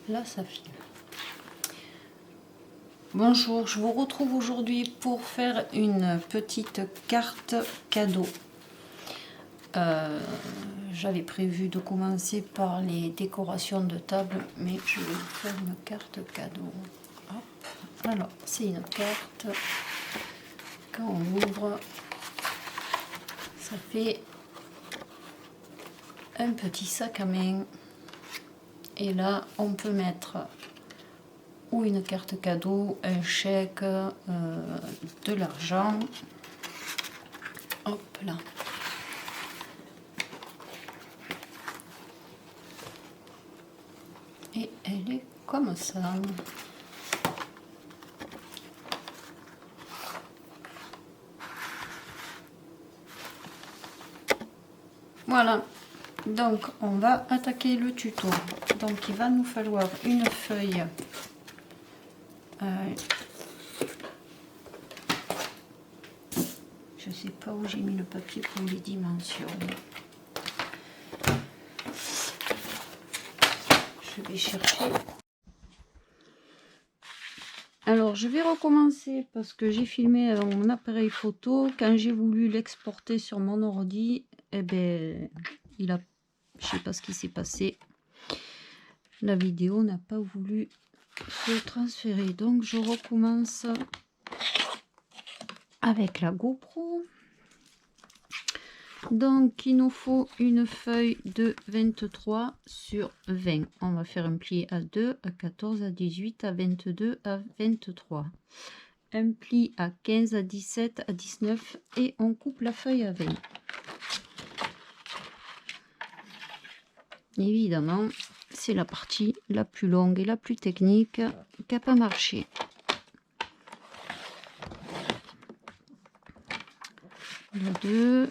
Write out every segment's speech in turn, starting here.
là ça file. Bonjour, je vous retrouve aujourd'hui pour faire une petite carte cadeau. J'avais prévu de commencer par les décorations de table, mais je vais vous faire une carte cadeau. Hop. Alors, c'est une carte. Quand on ouvre, ça fait un petit sac à main. Et là, on peut mettre ou une carte cadeau, un chèque, de l'argent. Hop là. Et elle est comme ça. Voilà. Donc on va attaquer le tuto. Donc il va nous falloir une feuille. Je sais pas où j'ai mis le papier pour les dimensions. Je vais chercher. Alors je vais recommencer parce que j'ai filmé avec mon appareil photo. Quand j'ai voulu l'exporter sur mon ordi, eh ben je sais pas ce qui s'est passé. La vidéo n'a pas voulu se transférer. Donc je recommence avec la GoPro. Donc il nous faut une feuille de 23 sur 20. On va faire un pli à 2, à 14, à 18, à 22, à 23. Un pli à 15, à 17, à 19 et on coupe la feuille à 20. Évidemment, c'est la partie la plus longue et la plus technique qui n'a pas marché. La 2.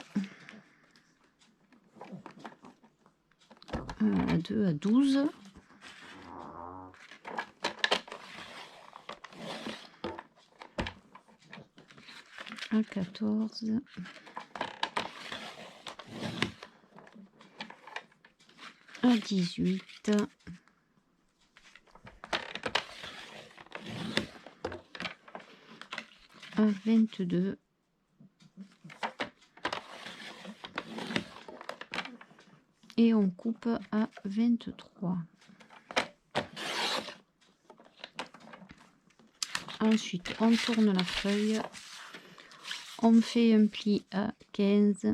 La 2 à 12. À 14. À 18. À 22. Et on coupe à 23. Ensuite, on tourne la feuille. On fait un pli à 15.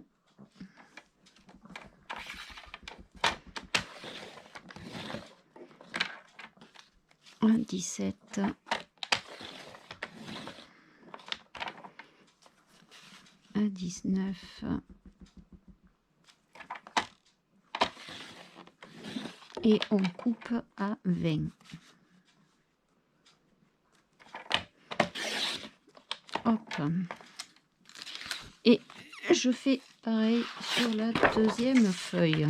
À 17. À 19. Et on coupe à 20. Hop. Et je fais pareil sur la deuxième feuille.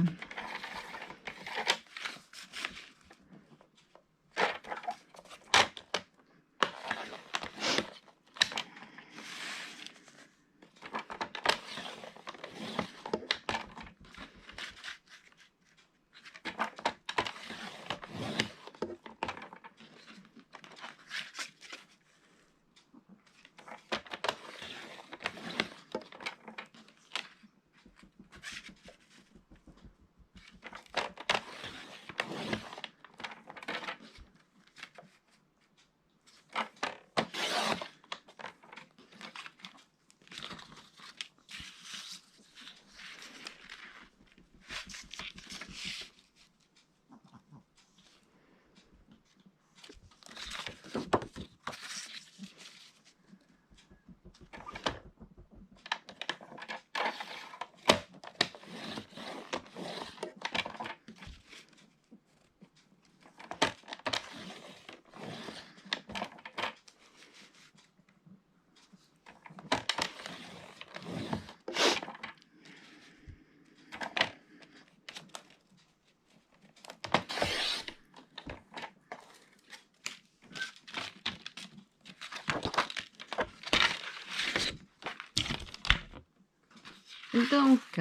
Donc,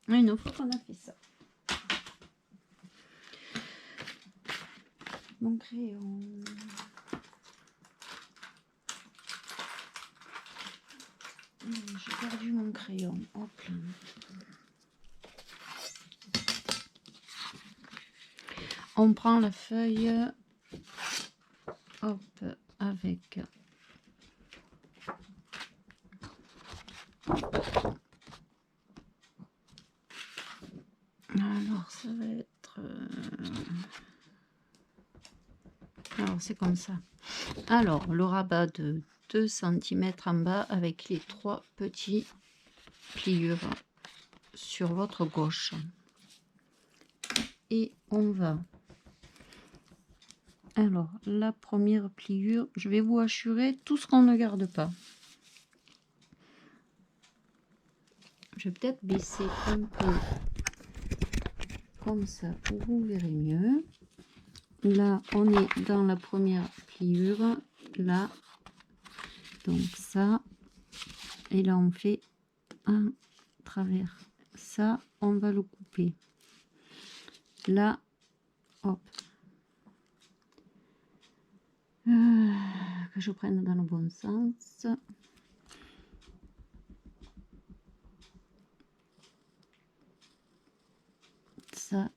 une fois qu'on a fait ça, Mon crayon. J'ai perdu mon crayon. Hop là. On prend la feuille, hop, avec alors ça va être alors c'est comme ça. Alors le rabat de 2 cm en bas avec les 3 petits pliures sur votre gauche, et on va, alors la première pliure, je vais vous assurer tout ce qu'on ne garde pas. Je vais peut-être baisser un peu comme ça pour vous verrez mieux. Là on est dans la première pliure, là, donc ça, et là on fait un travers, ça on va le couper là, hop, que je prenne dans le bon sens.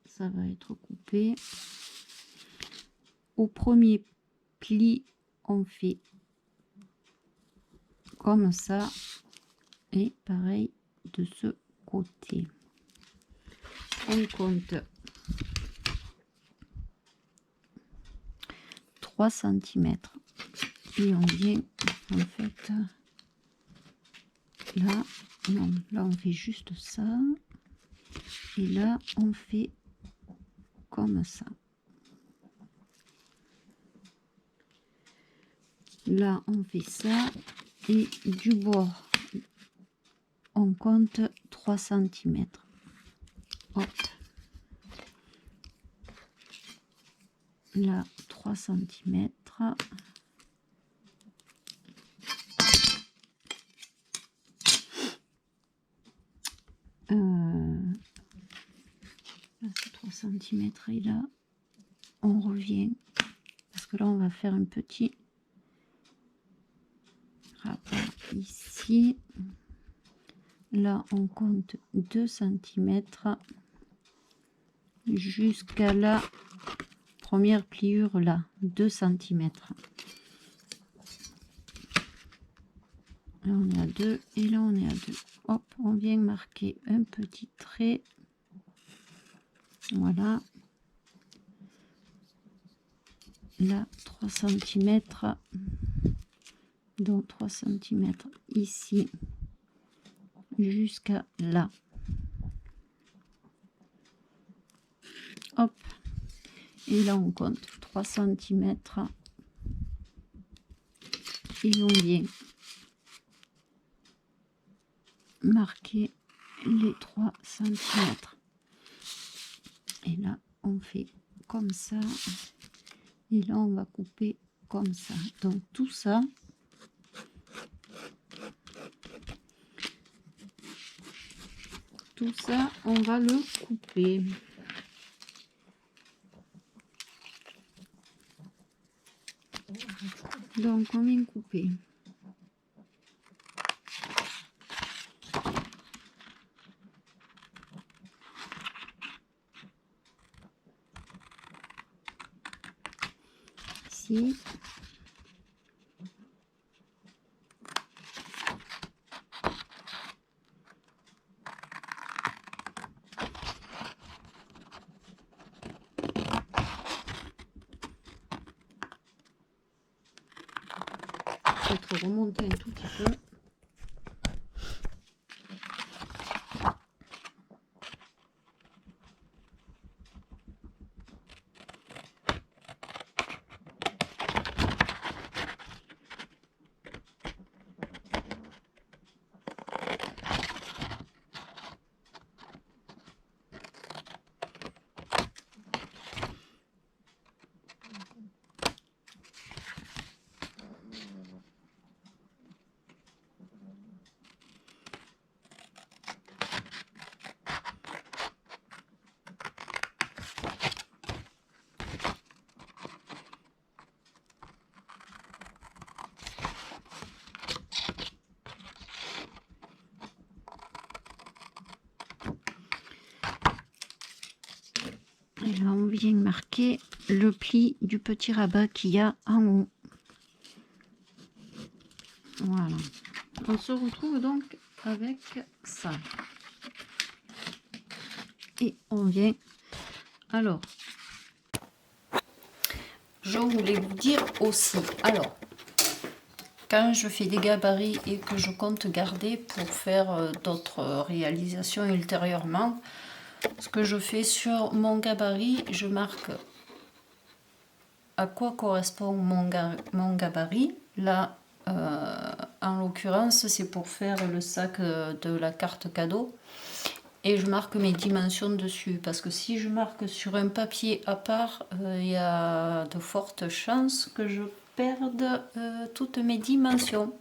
Ça va être coupé. Au premier pli, on fait comme ça, et pareil de ce côté. On compte 3 cm et on vient en fait là, non, là on fait juste ça, et là on fait comme ça. Là on fait ça, et du bord on compte 3 cm. Hop, là 3 cm. Là c'est 3 cm, et là on revient parce que là on va faire un petit rabat ici. Là on compte 2 cm jusqu'à la première pliure, là 2 cm. Là on est à 2 et là on est à 2. Hop, on vient marquer un petit trait, voilà, là 3 cm, donc 3 cm ici jusqu'à là. Hop, et là on compte 3 cm et on vient marquer les 3 cm, et là on fait comme ça, et là on va couper comme ça. Donc tout ça on va le couper. Donc on vient couper. Ici. Peut-être remonter un tout petit peu. vient marquer le pli du petit rabat qu'il y a en haut. Voilà. On se retrouve donc avec ça. Et on vient... Alors, je voulais vous dire aussi, alors, quand je fais des gabarits et que je compte garder pour faire d'autres réalisations ultérieurement, ce que je fais sur mon gabarit, je marque à quoi correspond mon gabarit. Là, en l'occurrence, c'est pour faire le sac de la carte cadeau. Et je marque mes dimensions dessus. Parce que si je marque sur un papier à part, il y a de fortes chances que je perde toutes mes dimensions.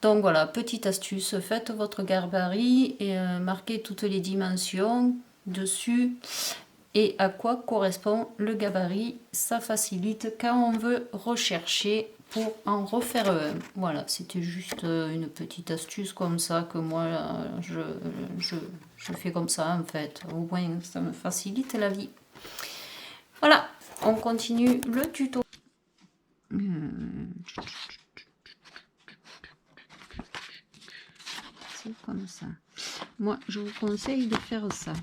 Donc voilà, petite astuce, faites votre gabarit et marquez toutes les dimensions dessus et à quoi correspond le gabarit. Ça facilite quand on veut rechercher pour en refaire un. Voilà, c'était juste une petite astuce comme ça que moi je fais comme ça en fait. Au moins ça me facilite la vie. Voilà, on continue le tuto. Comme ça. Moi, je vous conseille de faire ça.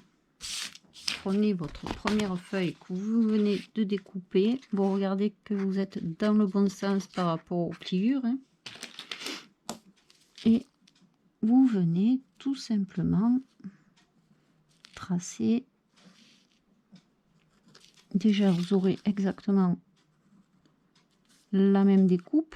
Prenez votre première feuille que vous venez de découper. Vous regardez que vous êtes dans le bon sens par rapport aux pliures. Hein. Et vous venez tout simplement tracer. Déjà, vous aurez exactement la même découpe.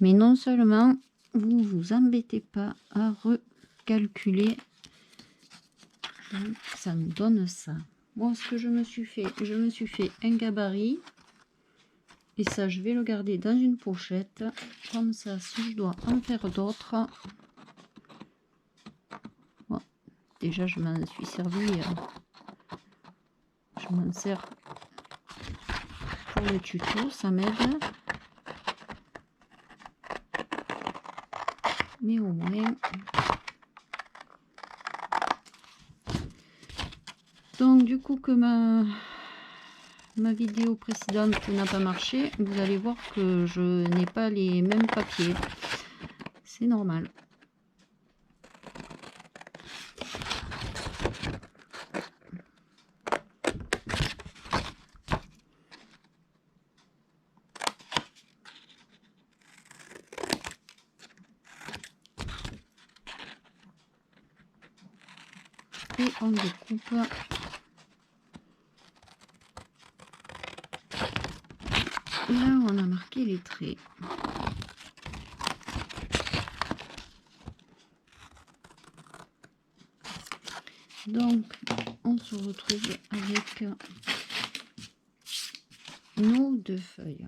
Mais non seulement vous vous embêtez pas à recalculer, donc ça nous donne ça. Moi, ce que je me suis fait un gabarit et ça, je vais le garder dans une pochette. Comme ça, si je dois en faire d'autres, bon, déjà je m'en suis servi, je m'en sers pour le tuto, ça m'aide. Mais au moins, donc du coup que ma vidéo précédente n'a pas marché, vous allez voir que je n'ai pas les mêmes papiers, c'est normal. Et on découpe. Là, on a marqué les traits. Donc, on se retrouve avec nos deux feuilles.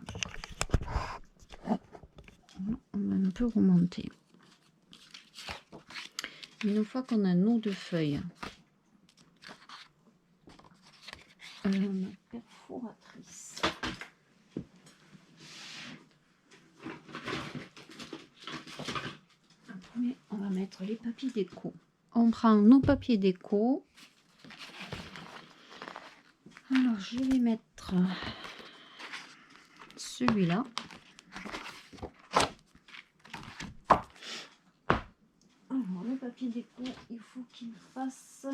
On va un peu remonter. Une fois qu'on a nos deux feuilles, ma perforatrice. Après, on va mettre les papiers déco. On prend nos papiers déco. Alors, je vais mettre celui-là. Alors, le papier déco, il faut qu'il fasse,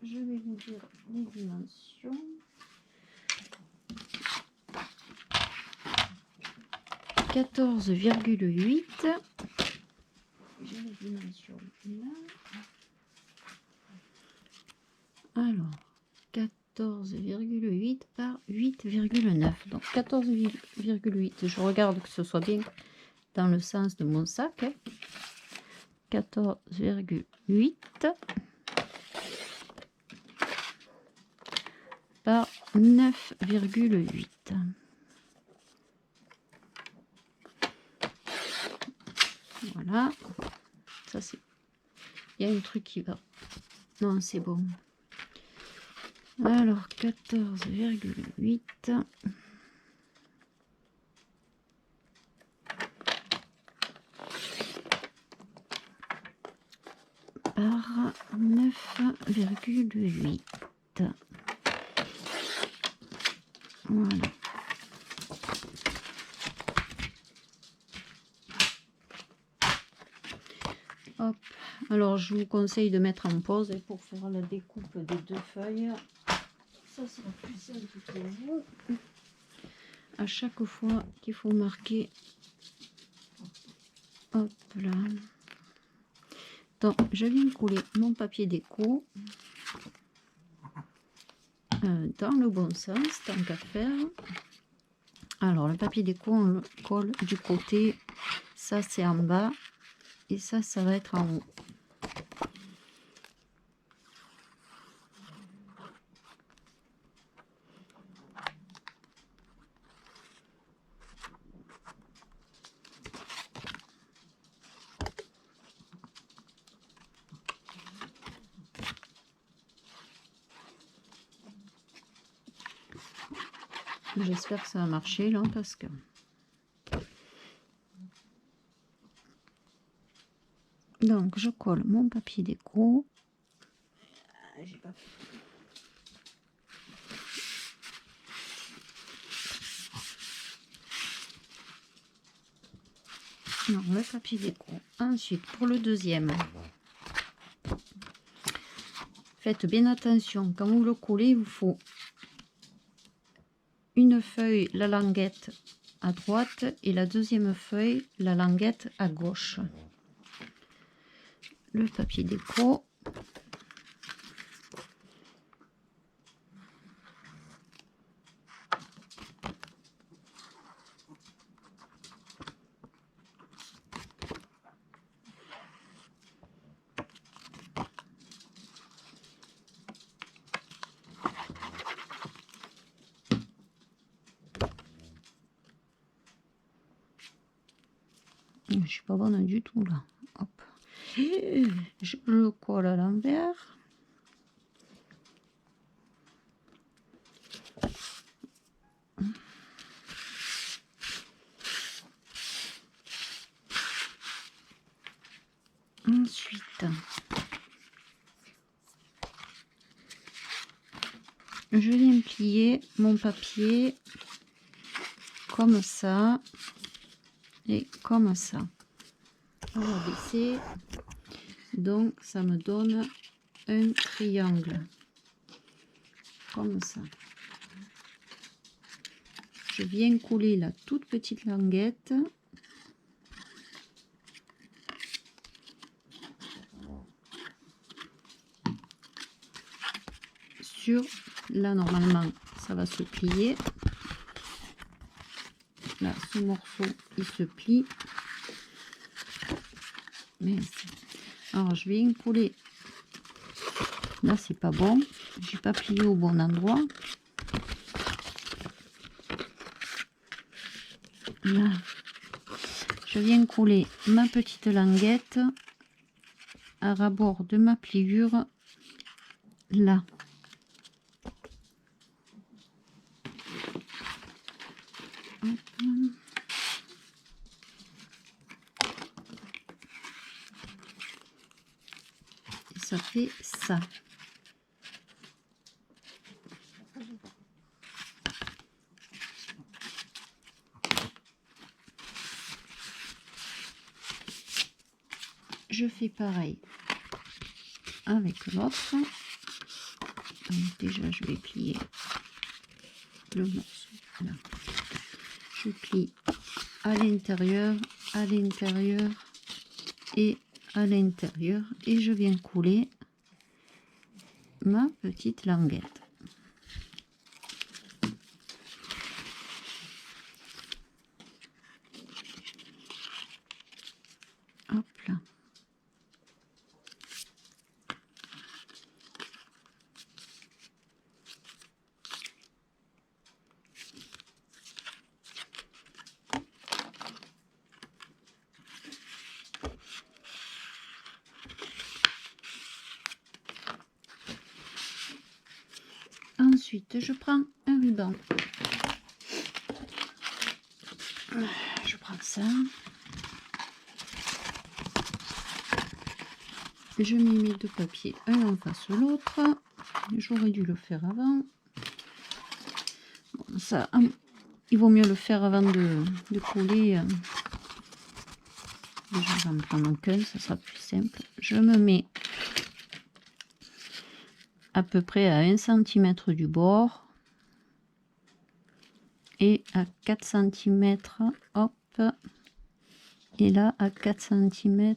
je vais vous dire les dimensions. 14,8. J'ai les dimensions là. Alors, 14,8 par 8,9. Donc 14,8. Je regarde que ce soit bien dans le sens de mon sac. 14,8 par 9,8. Voilà. Ça c'est... Il y a un truc qui va... Non, c'est bon. Alors, 14,8. par 9,8. Voilà. Hop. Alors je vous conseille de mettre en pause pour faire la découpe des deux feuilles. Ça sera plus simple pour vous. À chaque fois qu'il faut marquer. Hop là. Donc je viens coller mon papier déco dans le bon sens, tant qu'à faire. Alors le papier déco on le colle du côté, ça c'est en bas et ça va être en haut. J'espère que ça va marcher là parce que donc je colle mon papier déco. Non, le papier déco. Ensuite pour le deuxième, faites bien attention quand vous le collez, il vous faut une feuille, la languette à droite et la deuxième feuille, la languette à gauche. Le papier déco. Je suis pas bonne du tout là. Hop. Je le colle à l'envers. Ensuite, je viens plier mon papier comme ça et comme ça. On va baisser. Donc ça me donne un triangle comme ça. Je viens coller la toute petite languette sur là. Normalement ça va se plier là, ce morceau il se plie. Mince. Alors je viens coller là, c'est pas bon, j'ai pas plié au bon endroit. Là je viens coller ma petite languette à rabord de ma pliure là. Hop. Et ça fait ça. Je fais pareil avec l'autre. Déjà je vais plier le morceau là. Je plie à l'intérieur et à l'intérieur et je viens couler ma petite languette. Hop là. Ensuite, je prends un ruban. Je prends ça. je mets mes deux papiers un en face de l'autre. J'aurais dû le faire avant. Bon, ça, il vaut mieux le faire avant de coller. Je vais en prendre qu'un, ça sera plus simple. Je me mets à peu près à 1 cm du bord et à 4 cm, hop, et là à 4 cm,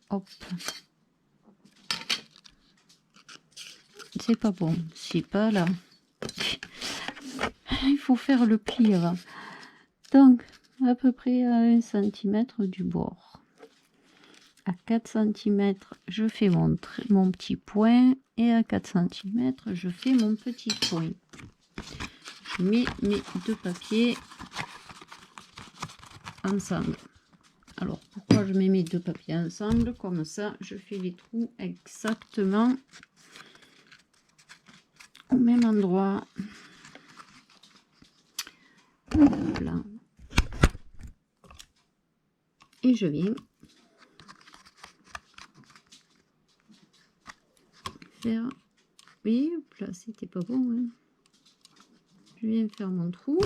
hop. C'est pas bon, c'est pas là. Il faut faire le pli avant. Donc, à peu près à 1 cm du bord. À 4 cm, je fais mon petit point et à 4 cm, je fais mon petit point. Je mets mes deux papiers ensemble. Alors, pourquoi je mets mes deux papiers ensemble? Comme ça, je fais les trous exactement au même endroit. Voilà. Et je viens faire... Oui, là, c'était pas bon. Hein. Je viens faire mon trou.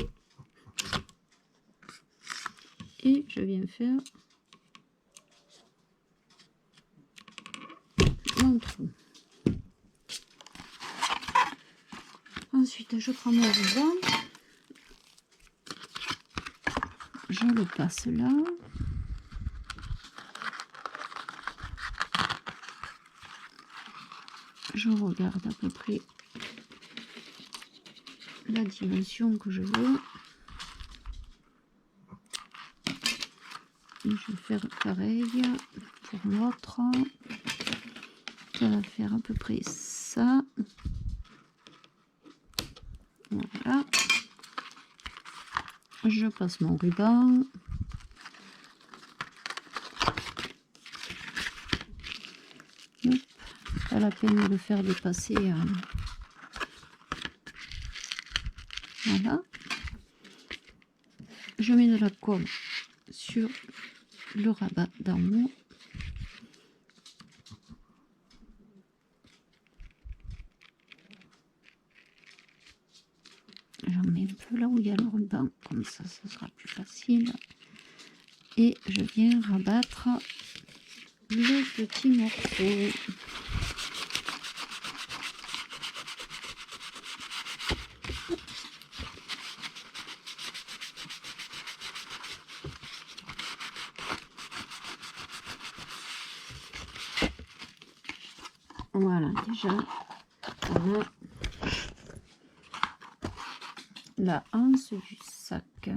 Et je viens faire mon trou. Ensuite, je prends mon ruban. Je le passe là. Je regarde à peu près la dimension que je veux. Et je vais faire pareil pour l'autre. Ça va faire à peu près ça. Voilà. Je passe mon ruban. Hop. Pas la peine de le faire dépasser. Voilà. Je mets de la colle sur le rabat d'en haut. J'en mets un peu là où il y a le ruban, comme ça, ça sera plus facile. Et je viens rabattre le petit morceau. Voilà, déjà, on a la anse du sac.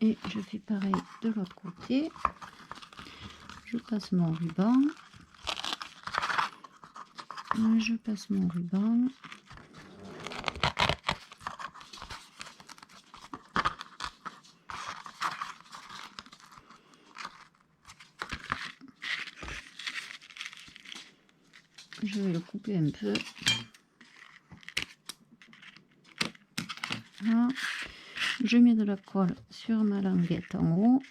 Et je fais pareil de l'autre côté. Je passe mon ruban. Je passe mon ruban. Je vais le couper un peu. Voilà. Je mets de la colle sur ma languette en haut.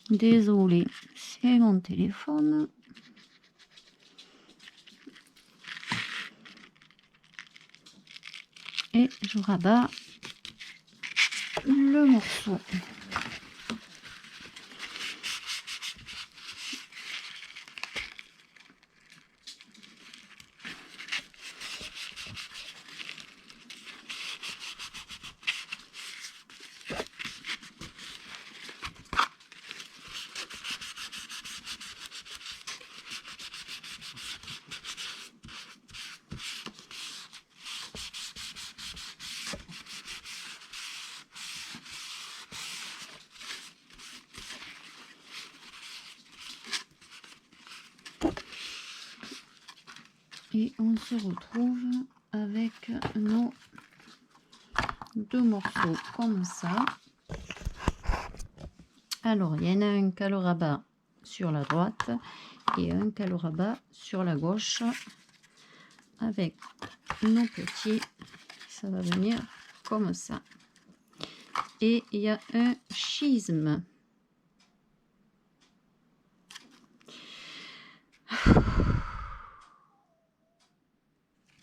Désolée, c'est mon téléphone. Et je rabats le morceau. Et on se retrouve avec nos deux morceaux comme ça. Alors, il y en a un qui a le rabat sur la droite et un qui a le rabat sur la gauche. avec nos petits, ça va venir comme ça. Et il y a un schisme.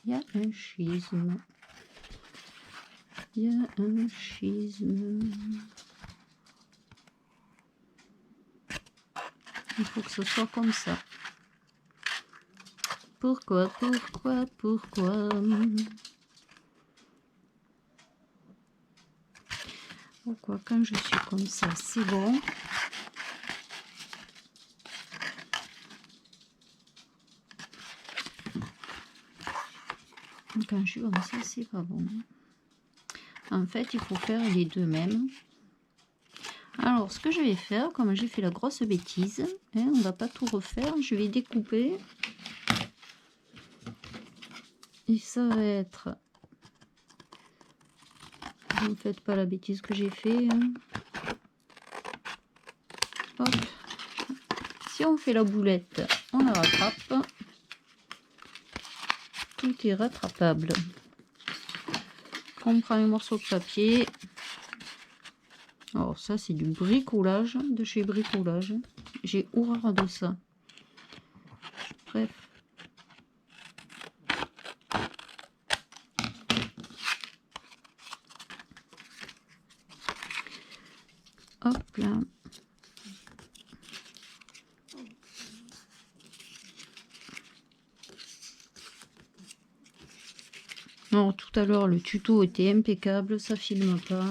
Il y a un schisme. Il y a un schisme. Il faut que ce soit comme ça. Pourquoi? Pourquoi quand je suis comme ça, c'est bon. Quand je suis comme ça, c'est pas bon. En fait, il faut faire les deux mêmes. Alors, ce que je vais faire, comme j'ai fait la grosse bêtise, hein, on va pas tout refaire, je vais découper. Et ça va être... Ne faites pas la bêtise que j'ai fait. Hein. Hop. Si on fait la boulette, on la rattrape. Tout est rattrapable. On prend un morceau de papier. Alors ça, c'est du bricolage, de chez Bricolage. J'ai horreur de ça. Bref. Hop là. Alors tout à l'heure, le tuto était impeccable, ça filme pas.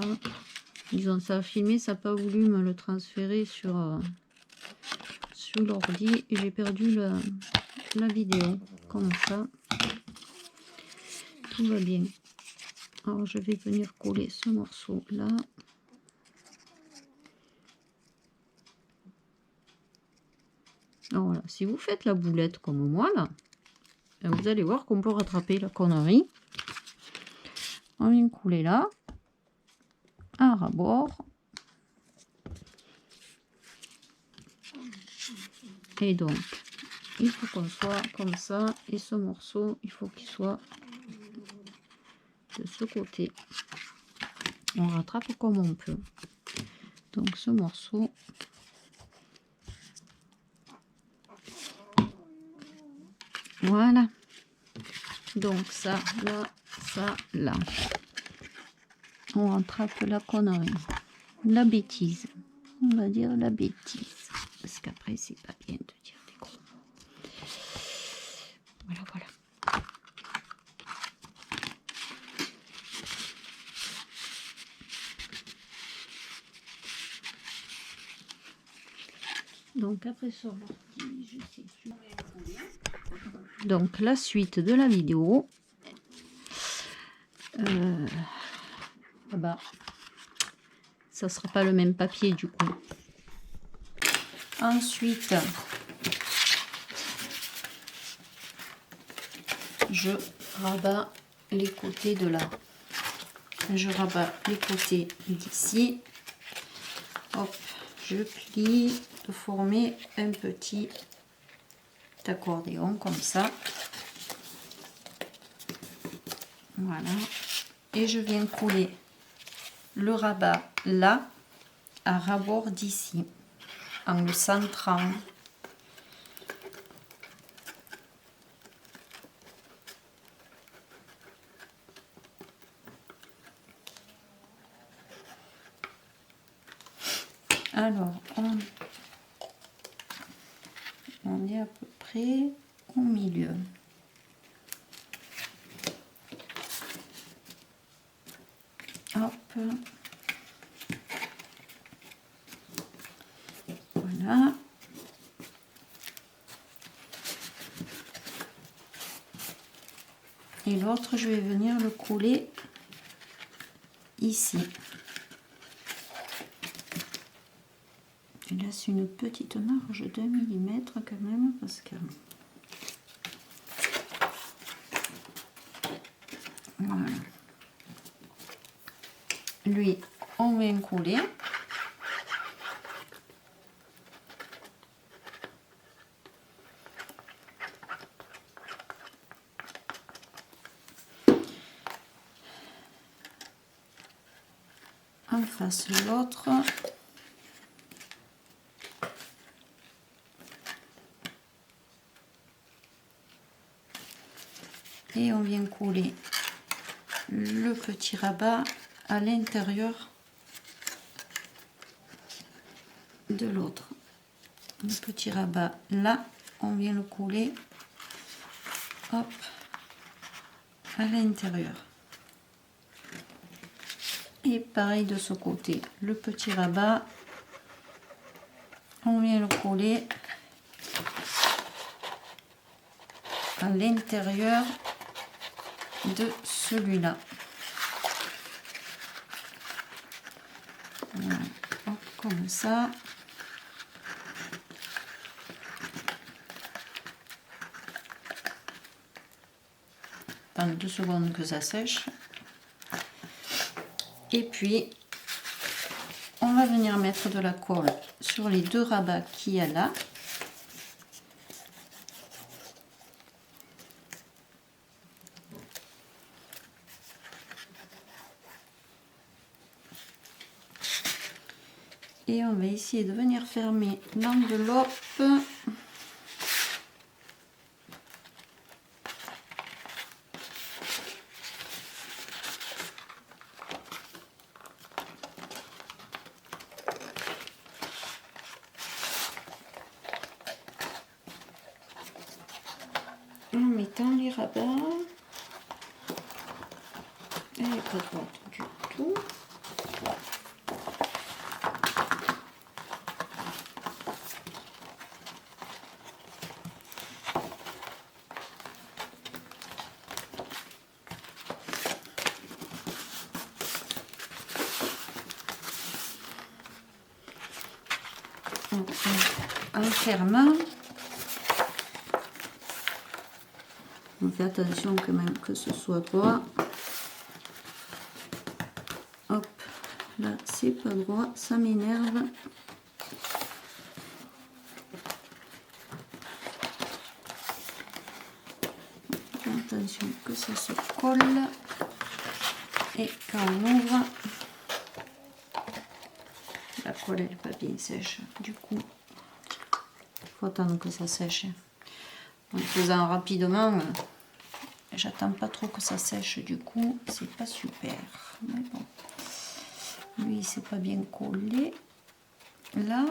Disons, ça a filmé, ça n'a pas voulu me le transférer sur l'ordi et j'ai perdu la vidéo. Comme ça. Tout va bien. Alors je vais venir coller ce morceau là. Alors voilà, si vous faites la boulette comme moi là, vous allez voir qu'on peut rattraper la connerie. On vient couler là, un rabord. Et donc, il faut qu'on soit comme ça. Et ce morceau, il faut qu'il soit de ce côté. On rattrape comme on peut. Donc ce morceau, voilà. Donc ça, là, ça, là. On rattrape la connerie. La bêtise. On va dire la bêtise. Parce qu'après, c'est pas bien de dire des gros mots. Voilà, voilà. Donc après sur l'ordi, je sais plus. Donc la suite de la vidéo. Là-bas. Ça sera pas le même papier du coup. Ensuite, je rabats les côtés de là. Je rabats les côtés d'ici. Hop, je plie de former un petit accordéon comme ça. Voilà. Et je viens coller le rabat là à rabord d'ici en le centrant. Alors, on est à peu près au milieu. Hop. Voilà. Et l'autre, je vais venir le coller ici. Il laisse une petite marge de millimètre quand même parce que voilà. Lui, on vient coller. en face l'autre. Et on vient coller le petit rabat à l'intérieur de l'autre. Le petit rabat là, on vient le coller, hop, à l'intérieur. Et pareil de ce côté, le petit rabat, on vient le coller à l'intérieur de celui-là. Voilà, hop, comme ça. Attends 2 secondes que ça sèche. Et puis, on va venir mettre de la colle sur les 2 rabats qu'il y a là. Et on va essayer de venir fermer l'enveloppe. En mettant les rabats. Elle n'est pas droite du tout. En fermant, on fait attention quand même que ce soit droit. Hop, là c'est pas droit, ça m'énerve. Attention que ça se colle. Et quand on ouvre, la colle elle n'est pas bien sèche. Du coup, il faut attendre que ça sèche. En faisant rapidement, j'attends pas trop que ça sèche. Du coup, c'est pas super. Mais bon, lui, c'est pas bien collé. Là,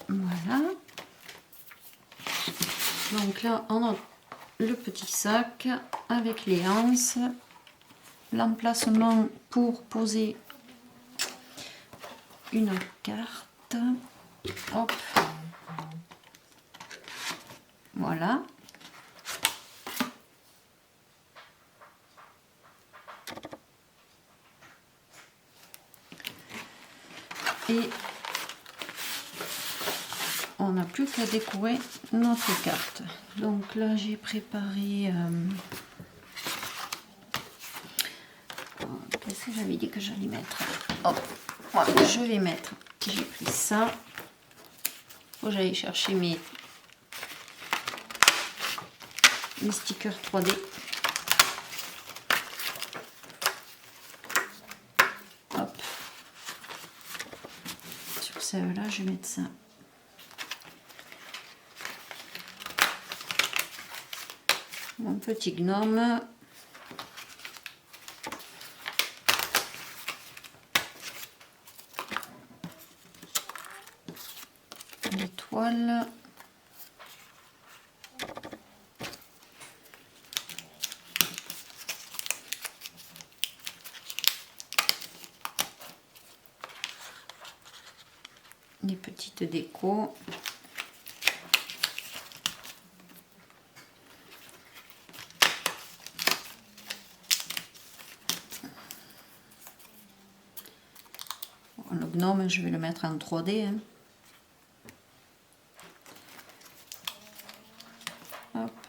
voilà. Donc là, on a le petit sac avec les anses, l'emplacement pour poser une carte. Hop. Voilà. Et on n'a plus qu'à décorer notre carte. Donc là, j'ai préparé... qu'est-ce que j'avais dit que j'allais mettre? Hop, voilà, je vais mettre... J'ai pris ça. Faut que j'aille chercher mes stickers 3D. Hop. Sur celle-là, je vais mettre ça. Mon petit gnome. L'étoile. Les petites décos. Le gnome, je vais le mettre en 3D. Hein. Hop.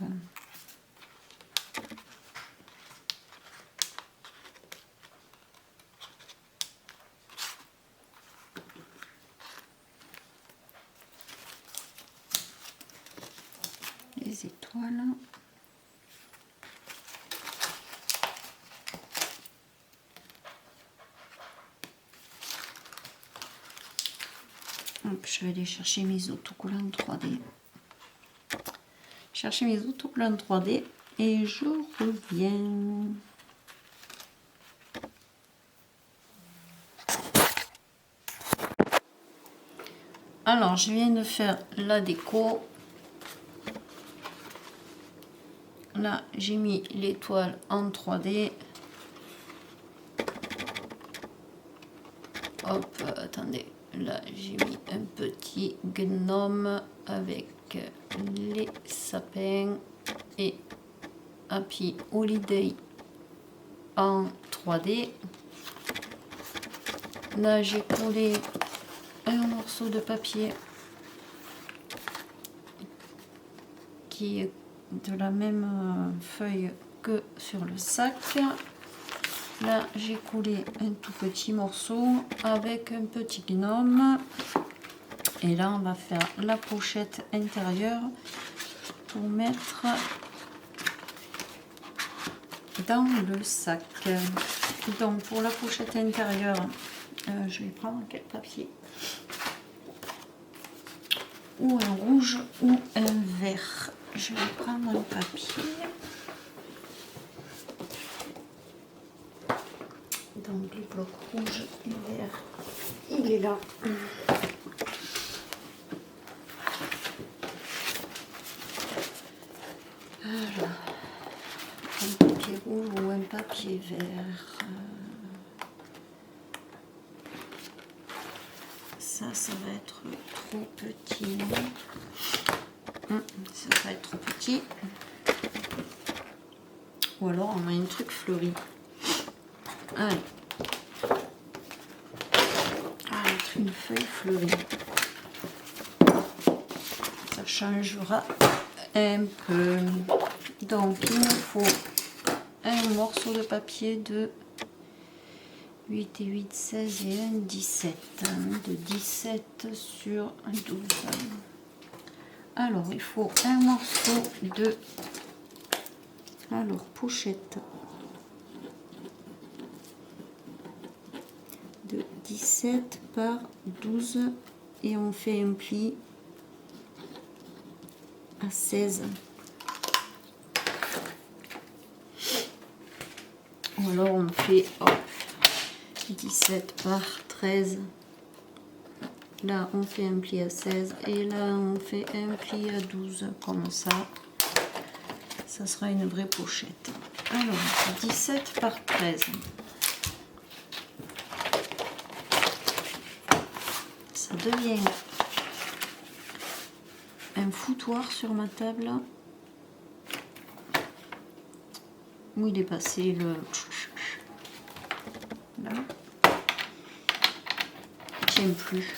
Les étoiles. Hop, je vais aller chercher mes autocollants 3D. Chercher mes autocollants 3D et je reviens. Alors, je viens de faire la déco. Là, j'ai mis l'étoile en 3D. Hop, attendez. Là, j'ai mis un petit gnome avec les sapins et Happy Holiday en 3D. Là, j'ai collé un morceau de papier qui est de la même feuille que sur le sac. Là, j'ai collé un tout petit morceau avec un petit gnome. Et là, on va faire la pochette intérieure pour mettre dans le sac. Donc, pour la pochette intérieure, je vais prendre quel papier? Ou un rouge ou un vert. Je vais prendre un papier. Donc le bloc rouge et vert, il est là. Voilà. Un papier rouge ou un papier vert. Ça va être trop petit. Ça va être trop petit. Ou alors on a un truc fleuri. Allez. Une feuille fleurie. Ça changera un peu. Donc il me faut un morceau de papier de 8 et 8, 16 et 1, 17. De 17 sur 12. Alors il faut un morceau de... Alors pochette. De 17 par 12 et on fait un pli à 16. Ou alors on fait 17 par 13. Là on fait un pli à 16 et là on fait un pli à 12 comme ça. Ça sera une vraie pochette. Alors 17 par 13. Ça devient un foutoir sur ma table. Où il est passé le... Là. Il tient plus.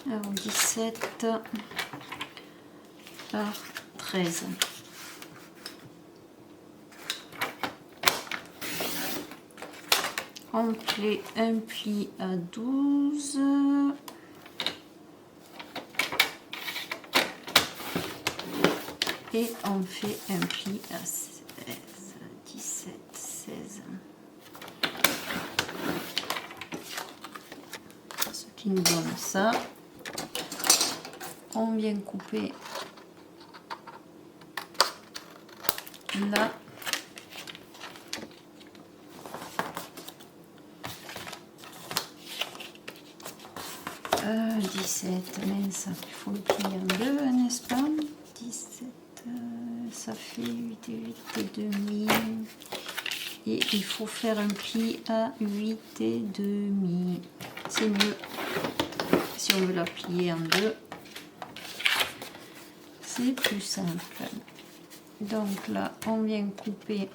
Alors 17 par 13. On fait un pli à 12. Et on fait un pli à 16, 17, 16. Ce qui nous donne ça. On vient couper là. « 17, mais ça, il faut le plier en deux, n'est-ce pas? 17, ça fait 8 et 8 et demi. Et il faut faire un pli à 8 et demi. C'est mieux si on veut la plier en deux. C'est plus simple. Donc là, on vient couper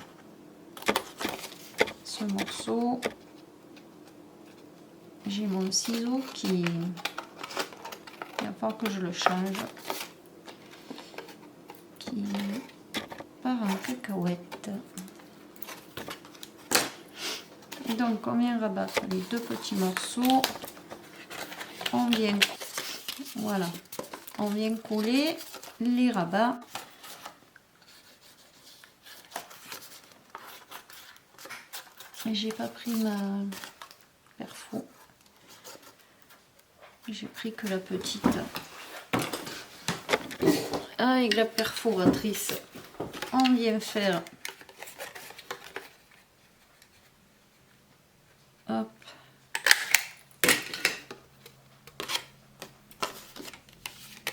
ce morceau. J'ai mon ciseau qui... Il va falloir que je le change. Qui part en cacahuète. Donc on vient rabattre les deux petits morceaux. On vient... Voilà. On vient coller les rabats. Et j'ai pas pris ma perfo. J'ai pris que la petite. Avec la perforatrice, on vient faire. Hop.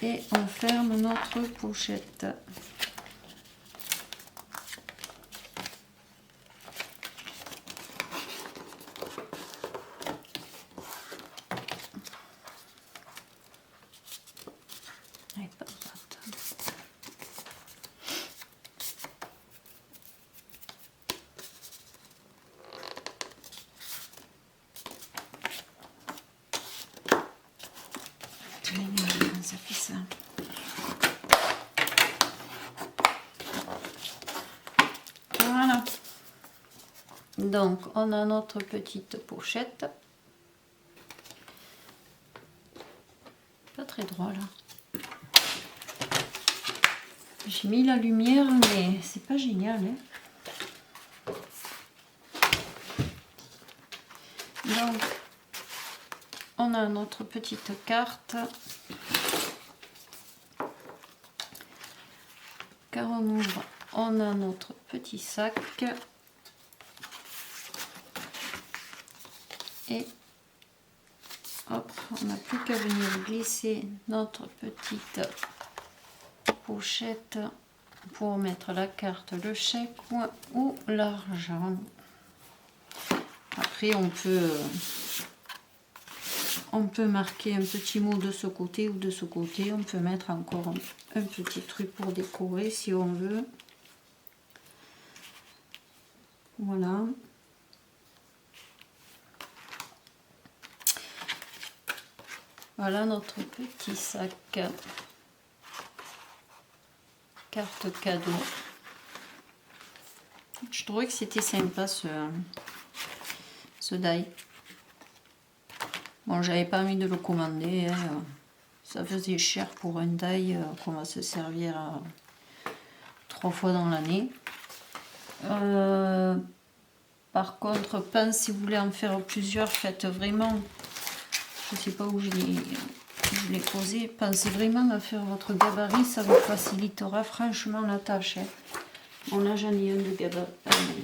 Et on ferme notre pochette. Ça fait ça. Voilà. Donc, on a notre petite pochette. Pas très droit là. J'ai mis la lumière, mais c'est pas génial. Hein. Donc, on a notre petite carte. Car on ouvre, on a notre petit sac. Et hop, on n'a plus qu'à venir glisser notre petite pochette pour mettre la carte, le chèque ou l'argent. Après, on peut marquer un petit mot de ce côté ou de ce côté. On peut mettre encore un petit truc pour décorer si on veut. Voilà. Voilà notre petit sac. Carte cadeau. Je trouvais que c'était sympa ce die. Bon, j'avais pas envie de le commander. Hein. Ça faisait cher pour un die qu'on va se servir 3 fois dans l'année. Par contre, si vous voulez en faire plusieurs, faites vraiment. Je sais pas où je l'ai posé. Pensez vraiment à faire votre gabarit, ça vous facilitera franchement la tâche. Hein. Bon, là j'en ai un de gabarit.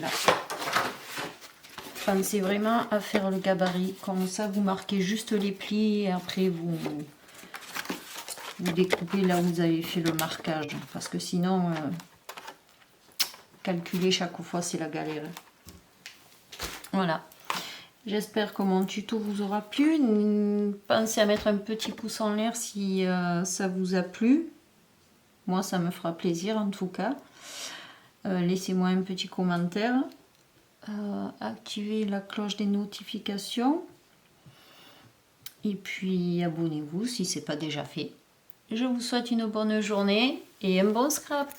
Là. Pensez vraiment à faire le gabarit, comme ça vous marquez juste les plis et après vous découpez là où vous avez fait le marquage, parce que sinon calculer chaque fois c'est la galère. Voilà, j'espère que mon tuto vous aura plu. Pensez à mettre un petit pouce en l'air si ça vous a plu, moi ça me fera plaisir en tout cas. Laissez-moi un petit commentaire. Activez la cloche des notifications et puis abonnez-vous si ce n'est pas déjà fait. Je vous souhaite une bonne journée et un bon scrap.